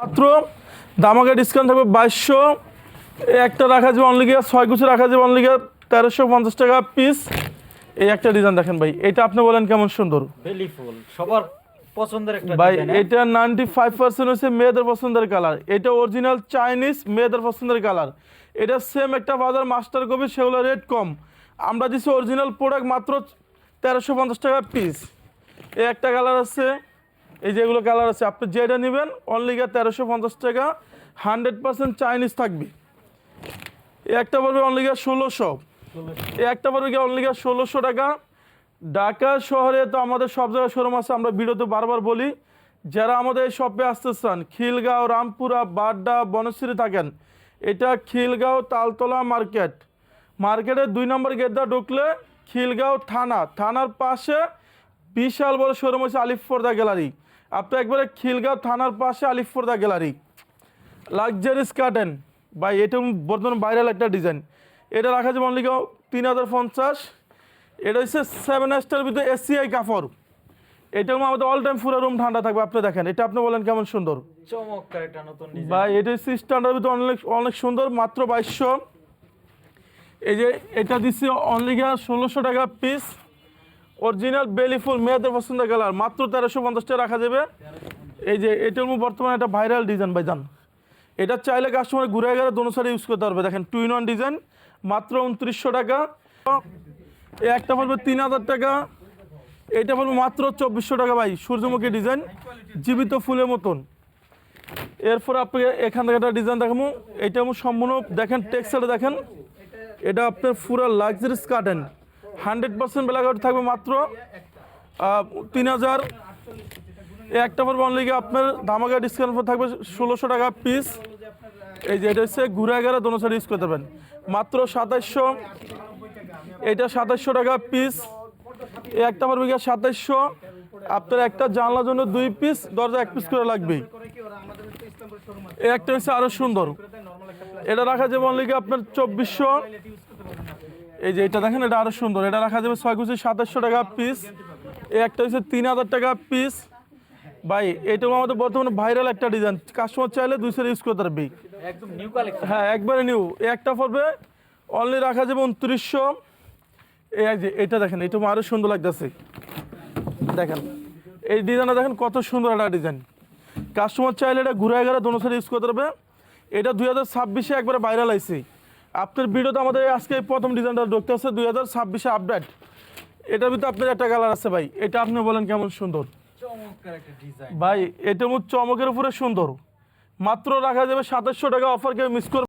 মাত্র দামাকে ডিসকাউন্ট থাকবে 2200। একটা রাখা যাবে অনলি গিয়া 6 গুছি রাখা যাবে অনলি গিয়া 1350 টাকা পিস। এই একটা ডিজাইন দেখেন ভাই, এটা আপনি বলেন কেমন সুন্দর, বেলি ফুল সবার পছন্দের একটা ভাই ডিজাইন। এটা 95% হচ্ছে মেয়েদের পছন্দের কালার। এটা অরিজিনাল চাইনিজ মেয়েদের পছন্দের কালার। এটা সেম একটা বাজার মাস্টার কপি, সেগুলো রেট কম। আমরা দিচ্ছি অরিজিনাল প্রোডাক্ট মাত্র 1350 টাকা পিস। এই একটা কালার আছে, এই যেগুলো কালার আছে আপনি যেটা নেবেন অনলি গিয়ে 1350 টাকা, 100% চাইনিজ থাকবে। এই একটা পড়বে অনলি গিয়ে 1600। এই একটা পড়বে গিয়ে অনলি গিয়ে 1600 টাকা। ঢাকা শহরে তো আমাদের সব জায়গায় শোরুম আছে, আমরা ভিডিওতে বারবার বলি। যারা আমাদের এই শপে আসতে চান, খিলগাঁও, রামপুরা, বাড্ডা, বনশ্রী থাকেন, এটা খিলগাঁও তালতলা মার্কেট। মার্কেটের 2 নম্বর গেট দিয়ে ঢুকলে খিলগাঁও থানার পাশে বিশাল বড় শোরুম হচ্ছে আলিফ পর্দা গ্যালারি। আপনি একবারে খিলগাঁও থানার পাশে আলিফ পর্দা গ্যালারি। লাক্সারিস কার্টেন ভাই, এটা বর্তমানে ভাইরাল একটা ডিজাইন। এটা রাখা যাবে অনলি 3050। এটা হচ্ছে 7 স্টার ভিতরে এসিআই কাপড়। এটার আমাদের অল টাইম পুরো রুম ঠান্ডা থাকবে। আপনি দেখেন, এটা আপনি বলেন কেমন সুন্দর, চমৎকার একটা নতুন ডিজাইন ভাই এটা হচ্ছে স্ট্যান্ডার্ড ভিতরে অনেক অনেক সুন্দর, মাত্র 2200। এই যে এটা দিচ্ছি অনলি 1600 টাকা পিস। অরিজিনাল বেলি ফুল মেয়েদের পছন্দের কালার, মাত্র 1350 টাকা রাখা যাবে। এই যে এটার বর্তমানে একটা ভাইরাল ডিজাইন ভাই জান, এটা চাইলে কাস্টমার ঘুরে গেলে দোনো সাইডে ইউজ করতে পারবে। দেখেন 2-in-1 ডিজাইন, মাত্র 2900 টাকা। এই একটা পড়বে 3000 টাকা। এটা পড়বে মাত্র 2400 টাকা ভাই, সূর্যমুখী ডিজাইন জীবিত ফুলের মতন। এরপর আপনি এখান থেকে একটা ডিজাইন দেখাবো, এটা সম্পূর্ণ দেখেন টেক্সচারটা দেখেন। এটা আপনার পুরো লাক্সারিস কার্টেন, 100% ব্ল্যাক আউট থাকবে, মাত্র 3000। একটা পড়বে অনলি আপনার ধামাকা ডিসকাউন্ট থাকবে 1600 টাকা পিস। এই যে এটা হচ্ছে ঘুরে গেলে দোনো সাইড ইউজ করতে পারবেন, মাত্র 2700। এটা 2700 টাকা পিস। এই একটা পড়বে 2700। আপনার একটা জানলার জন্য 2 পিস, দরজা 1 পিস করে লাগবে। এই একটা হচ্ছে আরো সুন্দর, এটা রাখা যাবে অনলি আপনার 2400। এই যে এটা দেখেন, এটা আরো সুন্দর, এটা রাখা যাবে 6 গুছি 2700 টাকা পিস। এই একটা হচ্ছে 3000 টাকা পিস। ভাই এটা আমাদের বর্তমানে ভাইরাল একটা ডিজাইন, কাস্টমার চাইলে 2 সেট ইউজ করতে পারবে, একদম নিউ কালেকশন। হ্যাঁ একবারে নিউ। এই একটা পড়বে অনলি রাখা যাবে 2900। এই যে এটা দেখেন, এটা আরো সুন্দর লাগতেছে। দেখেন এই ডিজাইনটা দেখেন কত সুন্দর একটা ডিজাইন, কাস্টমার চাইলে এটা ঘুরে গেলে দোনো সাইড ইউজ করতে পারবে। এটা 2026-এ একবারে ভাইরাল আইছে। আপনার ভিডিওতে আমাদের আজকে এই প্রথম ডিজাইনটা ঢুকতে আছে, 2026-এ আপডেট। এটার ভিতরে আপনার একটা কালার আছে ভাই, এটা আপনি বলেন কেমন সুন্দর, চমৎকার একটা ডিজাইন ভাই এটা চমকের উপরে সুন্দর। মাত্র রাখা যাবে 2700 টাকা, অফার কেউ মিস করবে।